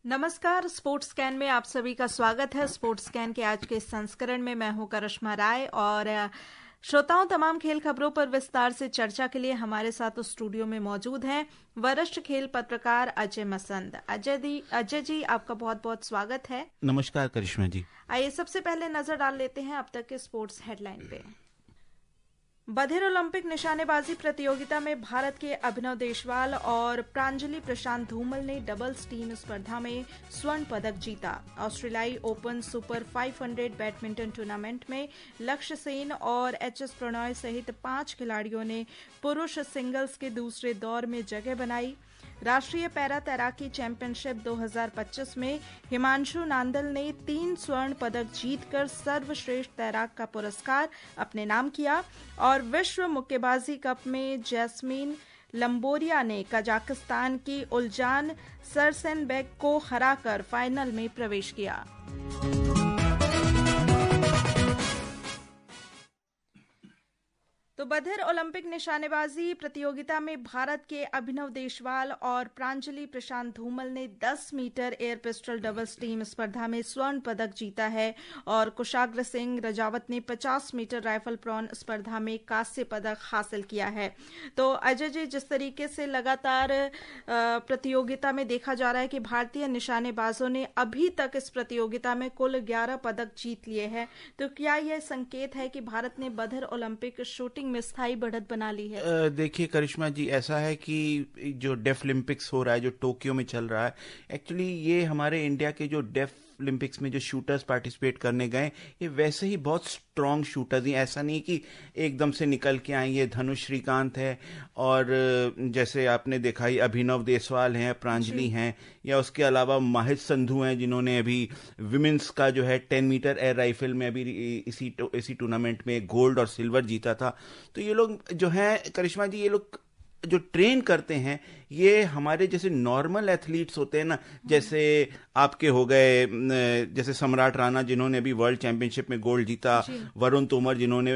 नमस्कार, sports scan में आप सभी का स्वागत है। स्पोर्ट्स स्कैन के आज के संस्करण में मैं हूं करिश्मा राय और श्रोताओं, तमाम खेल खबरों पर विस्तार से चर्चा के लिए हमारे साथ उस स्टूडियो में मौजूद हैं वरिष्ठ खेल पत्रकार अजय मसंद। अजय जी, आपका बहुत बहुत स्वागत है। नमस्कार करिश्मा जी। आइए सबसे पहले नजर डाल लेते हैं अब तक के स्पोर्ट्स हेडलाइन पे। बधिर ओलंपिक निशानेबाजी प्रतियोगिता में भारत के अभिनव देशवाल और प्रांजलि प्रशांत धूमल ने डबल्स टीम स्पर्धा में स्वर्ण पदक जीता। ऑस्ट्रेलियाई ओपन सुपर 500 बैडमिंटन टूर्नामेंट में लक्ष्य सेन और एचएस प्रणॉय सहित 5 खिलाड़ियों ने पुरुष सिंगल्स के दूसरे दौर में जगह बनाई। राष्ट्रीय पैरा तैराकी चैंपियनशिप 2025 में हिमांशु नांदल ने 3 स्वर्ण पदक जीतकर सर्वश्रेष्ठ तैराक का पुरस्कार अपने नाम किया और विश्व मुक्केबाजी कप में जैस्मीन लंबोरिया ने कजाकिस्तान की उलजान सरसेनबेग को हराकर फाइनल में प्रवेश किया। तो बधिर ओलंपिक निशानेबाजी प्रतियोगिता में भारत के अभिनव देशवाल और प्रांजलि प्रशांत धूमल ने 10 metre air pistol doubles team स्पर्धा में स्वर्ण पदक जीता है और कुशाग्र सिंह रजावत ने 50 मीटर राइफल प्रॉन स्पर्धा में कांस्य पदक हासिल किया है। तो अजय जी, जिस तरीके से लगातार प्रतियोगिता में देखा जा रहा है कि भारतीय निशानेबाजों ने अभी तक इस प्रतियोगिता में कुल 11 पदक जीत लिए हैं, तो क्या यह संकेत है कि भारत ने बधिर ओलंपिक शूटिंग में स्थायी बढ़त बना ली है? देखिए करिश्मा जी, ऐसा है कि जो डेफ ओलंपिक्स हो रहा है, जो टोक्यो में चल रहा है, एक्चुअली ये हमारे इंडिया के जो डेफ ओलंपिक्स में जो शूटर्स पार्टिसिपेट करने गए, ये वैसे ही बहुत स्ट्रॉन्ग शूटर्स हैं। ऐसा नहीं कि एकदम से निकल के आए। ये धनुष श्रीकांत है और जैसे आपने देखा ही अभिनव देशवाल हैं, प्रांजलि हैं, या उसके अलावा माहित संधू हैं जिन्होंने अभी विमेंस का जो है 10 मीटर एयर राइफल में अभी इसी टूर्नामेंट में गोल्ड और सिल्वर जीता था। तो ये लोग जो हैं करिश्मा जी, ये लोग जो ट्रेन करते हैं, ये हमारे जैसे नॉर्मल एथलीट्स होते हैं ना, जैसे आपके हो गए जैसे सम्राट राणा जिन्होंने अभी वर्ल्ड चैंपियनशिप में गोल्ड जीता, वरुण तोमर जिन्होंने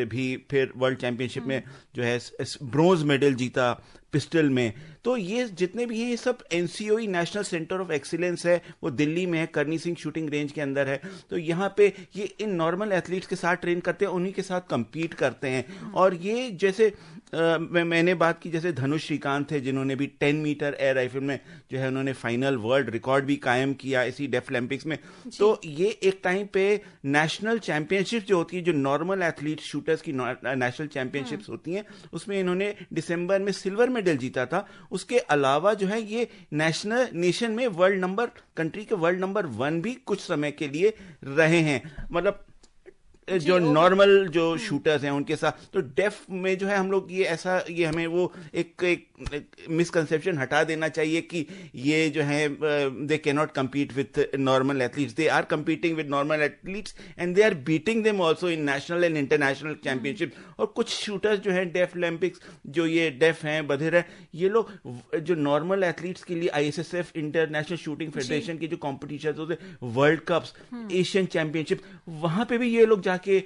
भी फिर वर्ल्ड चैंपियनशिप में जो है ब्रोंज मेडल जीता पिस्टल में। तो ये जितने भी हैं, ये सब NCOE national centre of excellence है, वो दिल्ली में है, करनी सिंह शूटिंग रेंज के अंदर है। तो यहाँ पे ये इन नॉर्मल एथलीट्स के साथ ट्रेन करते हैं, उन्हीं के साथ compete करते हैं। और ये जैसे मैंने बात की जैसे धनुष श्रीकांत थे जिन्होंने भी 10 मीटर एयर राइफल में जो है उन्होंने फाइनल वर्ल्ड रिकॉर्ड भी कायम किया इसी डेफ ओलंपिक्स में। तो ये एक टाइम पे नेशनल चैंपियनशिप जो होती है, जो नॉर्मल एथलीट शूटर्स की नेशनल चैंपियनशिप्स होती हैं, उसमें इन्होंने दिसंबर में सिल्वर मेडल जीता था। उसके अलावा जो है ये नेशन में कंट्री के वर्ल्ड नंबर 1 भी कुछ समय के लिए रहे हैं। मतलब जो नॉर्मल जो शूटर्स हैं उनके साथ। तो डेफ में जो है हम लोग ये हमें वो एक मिसकंसेप्शन हटा देना चाहिए कि ये जो है they can not compete with normal athletes. They are competing with normal athletes and they are beating them also in national and international championship. और कुछ शूटर्स जो हैं डेफ ओलंपिक्स, जो ये डेफ हैं, बधिर हैं, ये लोग जो नॉर्मल एथलीट्स के लिए आईएसएसएफ इंटरनेशनल शूटिंग फेडरेशन की जो कॉम्पिटिशन होते, वर्ल्ड कप्स, एशियन चैंपियनशिप, वहां पे भी ये लोग के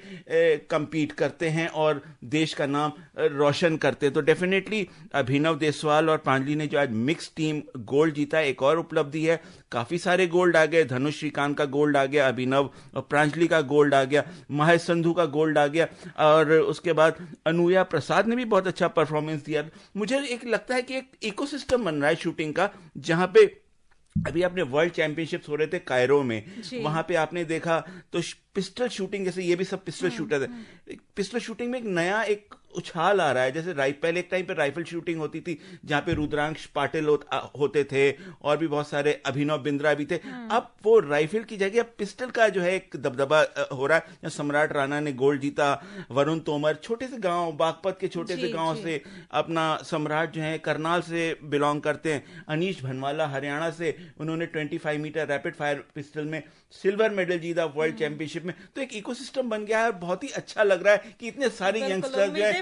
compete करते हैं और देश का नाम रोशन करते हैं। तो डेफिनेटली अभिनव देशवाल और प्रांजलि ने जो आज मिक्स टीम गोल्ड जीता, एक और उपलब्धि है। काफी सारे गोल्ड आ गए, धनुष श्रीकांत का गोल्ड आ गया, अभिनव और प्रांजलि का गोल्ड आ गया, माहित संधू का गोल्ड आ गया, और उसके बाद अनुया प्रसाद ने भी बहुत अच्छा परफॉर्मेंस दिया। मुझे एक लगता है कि एक इकोसिस्टम बन रहा है शूटिंग का, जहां पे अभी आपने वर्ल्ड चैंपियनशिप्स हो रहे थे कायरो में, वहां पे आपने देखा तो पिस्टल शूटिंग, जैसे ये भी सब पिस्टल शूटर है, पिस्टल शूटिंग में एक नया एक उछाल आ रहा है। जैसे पहले एक टाइम पे राइफल शूटिंग होती थी जहां पे रुद्रांश पाटिल होते थे और भी बहुत सारे, अभिनव बिंद्रा भी थे। अब वो राइफल की जगह पिस्टल का जो है एक दबदबा हो रहा है। सम्राट राणा ने गोल्ड जीता, वरुण तोमर छोटे से गांव, बागपत के छोटे से गांव से, अपना सम्राट जो है करनाल से बिलोंग करते हैं, अनीश भनवाला हरियाणा से, उन्होंने 25 मीटर रैपिड फायर पिस्टल में सिल्वर मेडल जीता वर्ल्ड चैंपियनशिप में। तो एक इकोसिस्टम बन गया है और बहुत ही अच्छा लग रहा है कि इतने सारे यंगस्टर्स जो है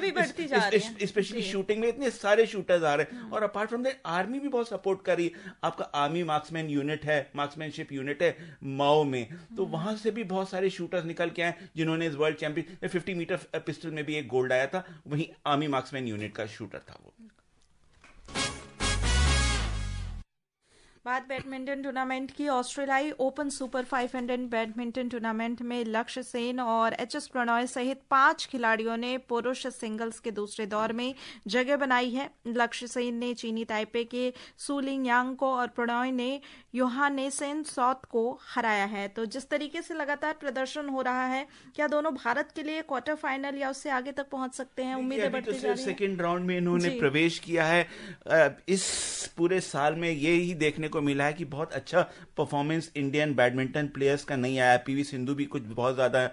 स्पेशली शूटिंग में इतने सारे शूटर्स आ रहे हैं। और अपार्ट फ्रॉम दैट आर्मी भी बहुत सपोर्ट कर रही है। आपका आर्मी मार्क्समैन यूनिट है, मार्क्समैनशिप यूनिट है माओ में, तो वहां से भी बहुत सारे शूटर्स निकल के आए जिन्होंने इस वर्ल्ड चैंपियन 50 मीटर पिस्टल में भी एक गोल्ड आया था, वही आर्मी मार्क्समैन यूनिट का शूटर था वो। बात बैडमिंटन टूर्नामेंट की। ऑस्ट्रेलियाई ओपन सुपर 500 बैडमिंटन टूर्नामेंट में लक्ष्य सेन और एचएस प्रणॉय सहित 5 खिलाड़ियों ने पुरुष सिंगल्स के दूसरे दौर में जगह बनाई है। लक्ष्य सेन ने चीनी ताइपे के सुलिंग यांग को और प्रणॉय ने योहानेसेन सॉत को हराया है। तो जिस तरीके से लगातार प्रदर्शन हो रहा है, क्या दोनों भारत के लिए क्वार्टर फाइनल या उससे आगे तक पहुंच सकते हैं? उम्मीदें बढ़ती जा रही हैं। सेकंड राउंड में इन्होंने प्रवेश किया है। इस पूरे साल में ये ही देखने को मिला है कि बहुत अच्छा परफॉर्मेंस इंडियन बैडमिंटन प्लेयर्स का नहीं आया। पीवी सिंधु भी कुछ बहुत ज्यादा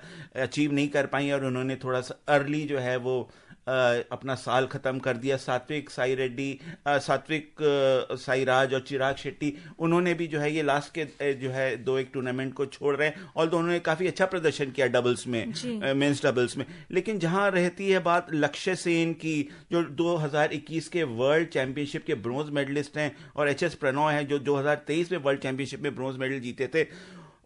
अचीव नहीं कर पाई और उन्होंने थोड़ा सा अर्ली जो है वो अपना साल खत्म कर दिया। सात्विक साईराज और चिराग शेट्टी, उन्होंने भी जो है ये लास्ट के जो है 2-1 टूर्नामेंट को छोड़ रहे हैं, और उन्होंने काफी अच्छा प्रदर्शन किया डबल्स में, मेंस डबल्स में। लेकिन जहां रहती है बात लक्ष्य सेन की, जो 2021 के वर्ल्ड चैंपियनशिप के ब्रोंज मेडलिस्ट हैं, और एचएस प्रणॉय हैं जो 2023 में वर्ल्ड चैंपियनशिप में ब्रोंज मेडल जीते थे,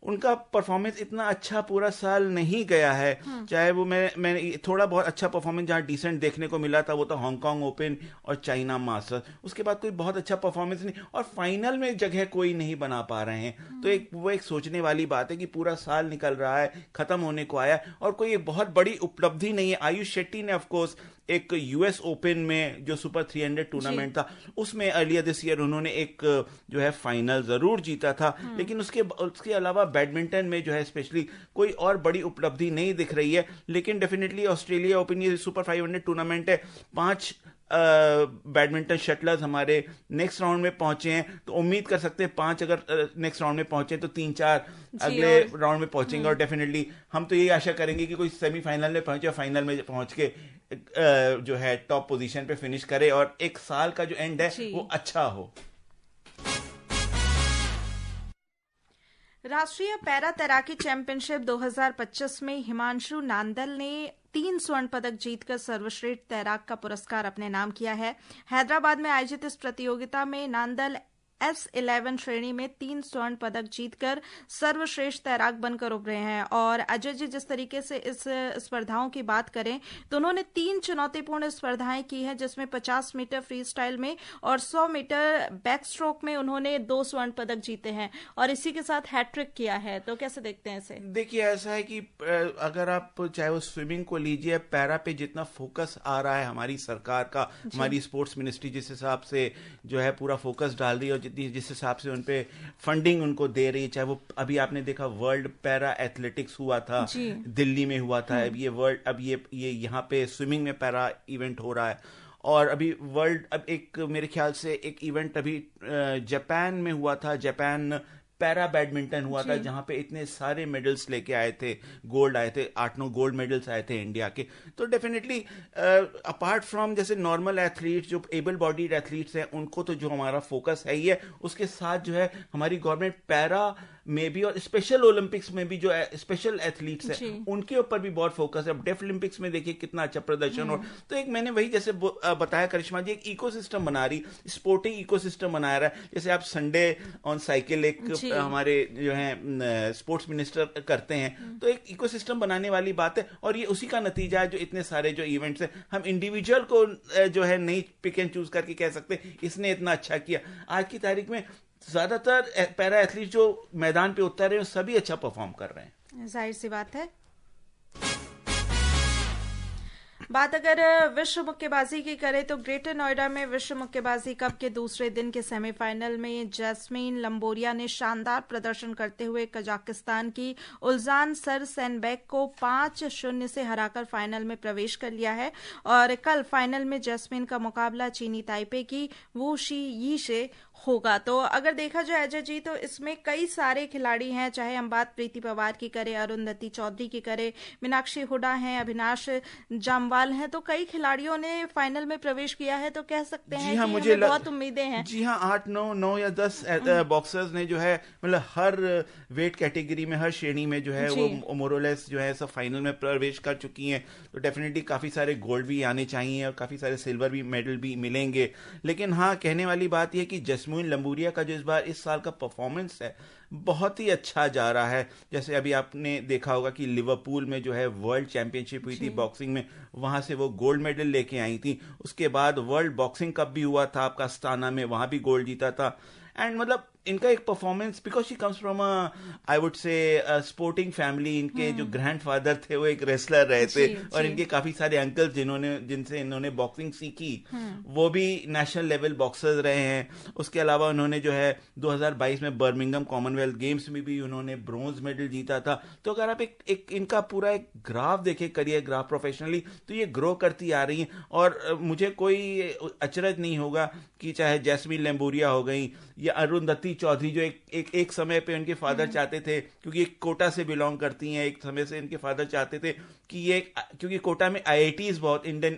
उनका परफॉर्मेंस इतना अच्छा पूरा साल नहीं गया है। चाहे वो मैं थोड़ा बहुत अच्छा परफॉर्मेंस जहां डिसेंट देखने को मिला था वो तो हांगकांग ओपन और चाइना मास्टर्स, उसके बाद कोई बहुत अच्छा परफॉर्मेंस नहीं, और फाइनल में जगह कोई नहीं बना पा रहे हैं। तो वो एक सोचने वाली बात है कि पूरा साल निकल रहा है, खत्म होने को आया, और कोई एक बहुत बड़ी उपलब्धि नहीं है। आयुष शेट्टी ने ऑफकोर्स एक यूएस ओपन में जो सुपर 300 टूर्नामेंट था, उसमें अर्लियर दिस ईयर उन्होंने एक जो है फाइनल जरूर जीता था, लेकिन उसके अलावा बैडमिंटन में जो है स्पेशली कोई और बड़ी उपलब्धि नहीं दिख रही है। लेकिन डेफिनेटली ऑस्ट्रेलिया ओपन ये सुपर 500 टूर्नामेंट है, 5 बैडमिंटन शटलर्स हमारे नेक्स्ट राउंड में पहुंचे हैं, तो उम्मीद कर सकते हैं 5 अगर नेक्स्ट राउंड में पहुंचे तो 3-4 अगले राउंड में पहुंचेंगे। और डेफिनेटली हम तो यही आशा करेंगे कि कोई सेमीफाइनल में पहुंचे और फाइनल में पहुंच के जो है टॉप पोजीशन पे फिनिश करे, और एक साल का जो एंड है वो अच्छा हो। राष्ट्रीय पैरा तैराकी चैंपियनशिप 2025 में हिमांशु नांदल ने 3 स्वर्ण पदक जीतकर सर्वश्रेष्ठ तैराक का पुरस्कार अपने नाम किया है। हैदराबाद में आयोजित इस प्रतियोगिता में नांदल S11 श्रेणी में 3 स्वर्ण पदक जीतकर सर्वश्रेष्ठ तैराक बनकर उभरे हैं। और अजय जी, जिस तरीके से इस स्पर्धाओं की बात करें तो उन्होंने 3 चुनौतीपूर्ण स्पर्धाएं की हैं, जिसमें 50 मीटर फ्री स्टाइल में और 100 मीटर बैक स्ट्रोक में उन्होंने 2 स्वर्ण पदक जीते हैं, और इसी के साथ हैट्रिक किया है। तो कैसे देखते हैं इसे? देखिए, ऐसा है कि अगर आप चाहे वो स्विमिंग को लीजिए, पैरा पे जितना फोकस आ रहा है हमारी सरकार का, हमारी स्पोर्ट्स मिनिस्ट्री जिस हिसाब से जो है पूरा फोकस डाल रही है, जिस हिसाब से उन पे फंडिंग उनको दे रही है, चाहे वो अभी आपने देखा वर्ल्ड पैरा एथलेटिक्स हुआ था, दिल्ली में हुआ था, अब ये यहाँ पे स्विमिंग में पैरा इवेंट हो रहा है, और अभी अब एक मेरे ख्याल से एक इवेंट अभी जापान में हुआ था, जापान पैरा बैडमिंटन हुआ था, जहां पे इतने सारे मेडल्स लेके आए थे, गोल्ड आए थे, 8-9 गोल्ड मेडल्स आए थे इंडिया के। तो डेफिनेटली अपार्ट फ्रॉम जैसे नॉर्मल एथलीट्स, जो एबल बॉडीड एथलीट्स हैं, उनको तो जो हमारा फोकस है ही है, उसके साथ जो है हमारी गवर्नमेंट पैरा में भी और स्पेशल ओलंपिक्स में भी जो स्पेशल एथलीट्स हैं उनके ऊपर भी बहुत फोकस है। अब डेफ ओलंपिक्स में देखिए कितना अच्छा प्रदर्शन हो। तो एक मैंने वही जैसे बताया करिश्मा जी, एक इकोसिस्टम बना रही, स्पोर्टिंग इकोसिस्टम बना रहा है। जैसे आप संडे ऑन साइकिल एक हमारे जो है स्पोर्ट्स मिनिस्टर करते हैं, तो एक इकोसिस्टम बनाने वाली बात है, और ये उसी का नतीजा है जो इतने सारे जो इवेंट्स हैं। हम इंडिविजुअल को जो है नहीं पिक एंड चूज करके कह सकते इसने इतना अच्छा किया। आज की तारीख में ज्यादातर पैरा एथलीट जो मैदान पे उतर रहे हैं सभी अच्छा परफॉर्म कर रहे हैं। जाहिर सी बात है। बात अगर विश्व मुक्केबाजी की करें तो ग्रेटर नोएडा में विश्व मुक्केबाजी कप के दूसरे दिन के सेमीफाइनल में जैस्मीन लंबोरिया ने शानदार प्रदर्शन करते हुए कजाकिस्तान की उल्जान सरसेनबेक को 5-0 से हराकर फाइनल में प्रवेश कर लिया है। और कल फाइनल में जैस्मीन का मुकाबला चीनी ताइपे की वू शी यी से होगा। तो अगर देखा जाए अजय जी, तो इसमें कई सारे खिलाड़ी हैं, चाहे हम बात प्रीति पवार की करें, अरुंधति चौधरी की करें, मीनाक्षी हुडा हैं, अविनाश जामवाल हैं, तो कई खिलाड़ियों ने फाइनल में प्रवेश किया है। तो कह सकते हैं कि मुझे बहुत उम्मीदें हैं। जी हाँ, 8, 9 या 10 बॉक्सर्स ने जो है मतलब हर वेट कैटेगरी में, हर श्रेणी में जो है वो मोरोलेस जो है सब फाइनल में प्रवेश कर चुकी हैं। तो डेफिनेटली काफी सारे गोल्ड भी आने चाहिए और काफी सारे सिल्वर भी मेडल भी मिलेंगे। लेकिन हाँ, कहने वाली बात यह कि जैस्मीन लंबोरिया का जो इस साल का परफॉर्मेंस है बहुत ही अच्छा जा रहा है। जैसे अभी आपने देखा होगा कि लिवरपूल में जो है वर्ल्ड चैंपियनशिप हुई थी बॉक्सिंग में, वहां से वो गोल्ड मेडल लेके आई थी। उसके बाद वर्ल्ड बॉक्सिंग कप भी हुआ था आपका अस्ताना में, वहां भी गोल्ड जीता था। एंड मतलब इनका एक performance, because she comes from I would say sporting family, इनके जो ग्रैंडफादर थे वो एक रेसलर रहे थे, और इनके काफी सारे अंकल जिनसे इन्होंने बॉक्सिंग सीखी वो भी नेशनल लेवल बॉक्सर्स रहे हैं। उसके अलावा उन्होंने जो है 2022 में बर्मिंघम कॉमनवेल्थ गेम्स में भी उन्होंने ब्रॉन्ज मेडल जीता था। तो अगर आप एक इनका पूरा एक ग्राफ देखें, करियर ग्राफ प्रोफेशनली, तो ये ग्रो करती आ रही हैं। और मुझे कोई अचरज नहीं होगा कि चाहे जैस्मीन लेम्बोरिया हो गई या अरुंधति चौधरी, जो एक समय पे उनके फादर चाहते थे, क्योंकि एक कोटा से बिलोंग करती हैं, एक समय से इनके फादर चाहते थे कि ये, क्योंकि कोटा में आईआईटीज बहुत इंडियन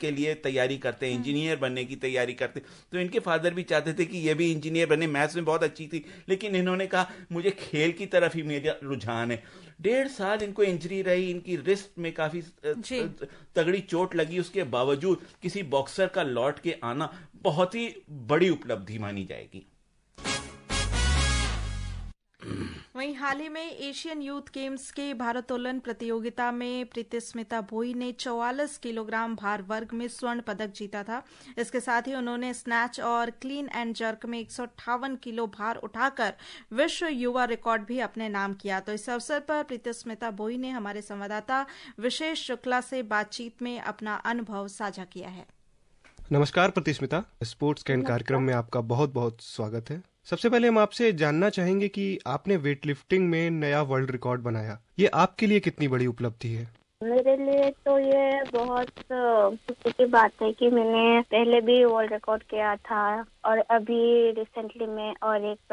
के लिए तैयारी करते हैं, इंजीनियर बनने की तैयारी करते, तो इनके फादर भी चाहते थे कि ये भी इंजीनियर बने। मैथ्स में बहुत अच्छी थी, लेकिन इन्होंने कहा मुझे खेल की तरफ ही मेरा रुझान है। 1.5 साल इनको इंजरी रही, इनकी रिस्ट में काफी तगड़ी चोट लगी, उसके बावजूद किसी बॉक्सर का लौट के आना बहुत ही बड़ी उपलब्धि मानी जाएगी। वहीं हाल ही में एशियन यूथ गेम्स के भारोत्तोलन प्रतियोगिता में प्रीतिस्मिता भोई ने 44 किलोग्राम भार वर्ग में स्वर्ण पदक जीता था। इसके साथ ही उन्होंने स्नैच और क्लीन एंड जर्क में 158 किलो भार उठाकर विश्व युवा रिकॉर्ड भी अपने नाम किया। तो इस अवसर पर प्रीतिस्मिता भोई ने हमारे संवाददाता विशेष शुक्ला से बातचीत में अपना अनुभव साझा किया है। नमस्कार प्रतिस्मिता, स्पोर्ट्स कैन कार्यक्रम में आपका बहुत बहुत स्वागत है। सबसे पहले हम आपसे जानना चाहेंगे कि आपने वेट लिफ्टिंग में नया वर्ल्ड रिकॉर्ड बनाया, ये आपके लिए कितनी बड़ी उपलब्धि है? मेरे लिए तो ये बहुत खुशी की बात है कि मैंने पहले भी वर्ल्ड रिकॉर्ड किया था और अभी रिसेंटली मैं और एक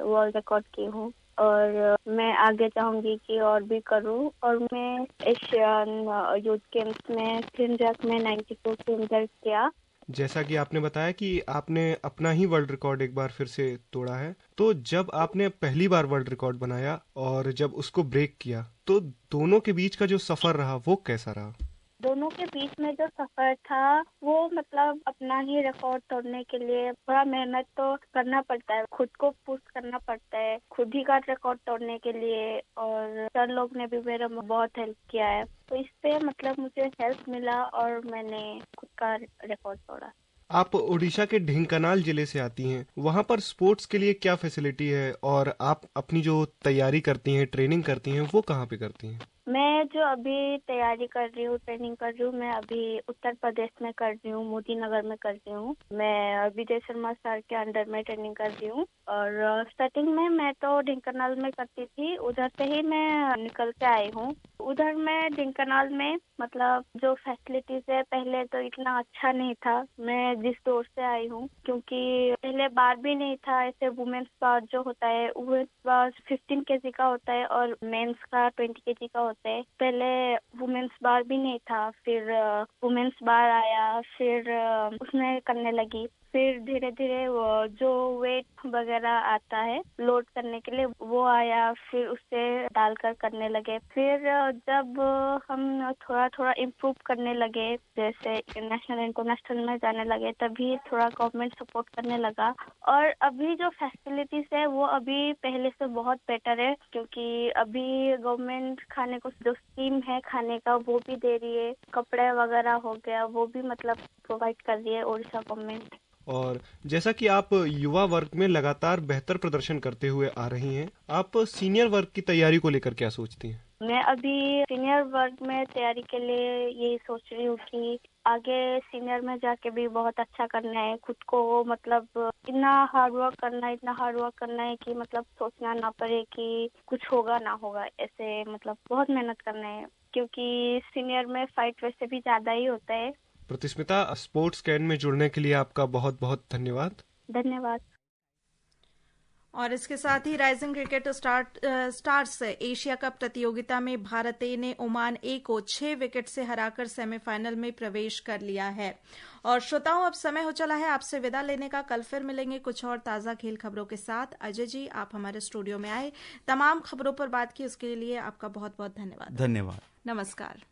वर्ल्ड रिकॉर्ड की हूँ, और मैं आगे चाहूंगी कि और भी करूँ। और मैं एशियन यूथ गेम्स में क्लीन जर्क में 92 किलोमीटर किया। जैसा कि आपने बताया कि आपने अपना ही वर्ल्ड रिकॉर्ड एक बार फिर से तोड़ा है, तो जब आपने पहली बार वर्ल्ड रिकॉर्ड बनाया और जब उसको ब्रेक किया, तो दोनों के बीच का जो सफर रहा वो कैसा रहा? दोनों के बीच में जो सफर था वो मतलब अपना ही रिकॉर्ड तोड़ने के लिए थोड़ा मेहनत तो करना पड़ता है, खुद को पुश करना पड़ता है खुद ही का रिकॉर्ड तोड़ने के लिए। और सर लोग ने भी मेरा बहुत हेल्प किया है, तो इससे मतलब मुझे हेल्प मिला और मैंने खुद का रिकॉर्ड तोड़ा। आप उड़ीसा के ढेंकानाल जिले से आती हैं, वहाँ पर स्पोर्ट्स के लिए क्या फैसिलिटी है और आप अपनी जो तैयारी करती हैं, ट्रेनिंग करती हैं, वो कहाँ पे करती हैं? मैं जो अभी तैयारी कर रही हूँ, ट्रेनिंग कर रही हूँ, मैं अभी उत्तर प्रदेश में कर रही हूँ, मोदी नगर में कर रही हूँ। मैं विजय शर्मा सर के अंडर में ट्रेनिंग कर रही हूँ। और स्टार्टिंग में मैं तो ढेंकानाल में करती थी, उधर से ही मैं निकल के आई हूँ। उधर में ढेंकानाल में मतलब जो फैसिलिटीज है पहले तो इतना अच्छा नहीं था, मैं जिस दौर से आई हूँ, क्योंकि पहले बार भी नहीं था। ऐसे वुमेन्स बार जो होता है, वुमेन्स बार 15 kg का होता है और मेंस का 20 kg का होता है। पहले वुमेन्स बार भी नहीं था, फिर वुमेन्स बार आया, फिर उसमें करने लगी। फिर धीरे धीरे जो वेट वगैरह आता है लोड करने के लिए वो आया, फिर उससे डालकर करने लगे। फिर जब हम थोड़ा थोड़ा इम्प्रूव करने लगे, जैसे नेशनल इंटरनेशनल में जाने लगे, तभी थोड़ा गवर्नमेंट सपोर्ट करने लगा। और अभी जो फैसिलिटीज है वो अभी पहले से बहुत बेटर है, क्योंकि अभी गवर्नमेंट खाने को जो स्कीम है खाने का वो भी दे रही है, कपड़े वगैरह हो गया वो भी मतलब प्रोवाइड कर रही है उड़ीसा गवर्नमेंट। और जैसा कि आप युवा वर्ग में लगातार बेहतर प्रदर्शन करते हुए आ रही हैं, आप सीनियर वर्ग की तैयारी को लेकर क्या सोचती हैं? मैं अभी सीनियर वर्ग में तैयारी के लिए यही सोच रही हूँ कि आगे सीनियर में जाके भी बहुत अच्छा करना है, खुद को मतलब इतना हार्ड वर्क करना है कि मतलब सोचना ना पड़े कि कुछ होगा ना होगा, ऐसे मतलब बहुत मेहनत करना है, क्योंकि सीनियर में फाइट वैसे भी ज्यादा ही होता है। प्रतिस्मिता, स्पोर्ट्स कैन में जुड़ने के लिए आपका बहुत बहुत धन्यवाद। धन्यवाद। और इसके साथ ही rising cricket stars Asia cup प्रतियोगिता में भारत ए ने ओमान ए को 6 विकेट से हराकर सेमीफाइनल में प्रवेश कर लिया है। और श्रोताओं, अब समय हो चला है आपसे विदा लेने का। कल फिर मिलेंगे कुछ और ताज़ा खेल खबरों के साथ। अजय जी, आप हमारे स्टूडियो में आए, तमाम खबरों पर बात की, उसके लिए आपका बहुत बहुत धन्यवाद। धन्यवाद। नमस्कार।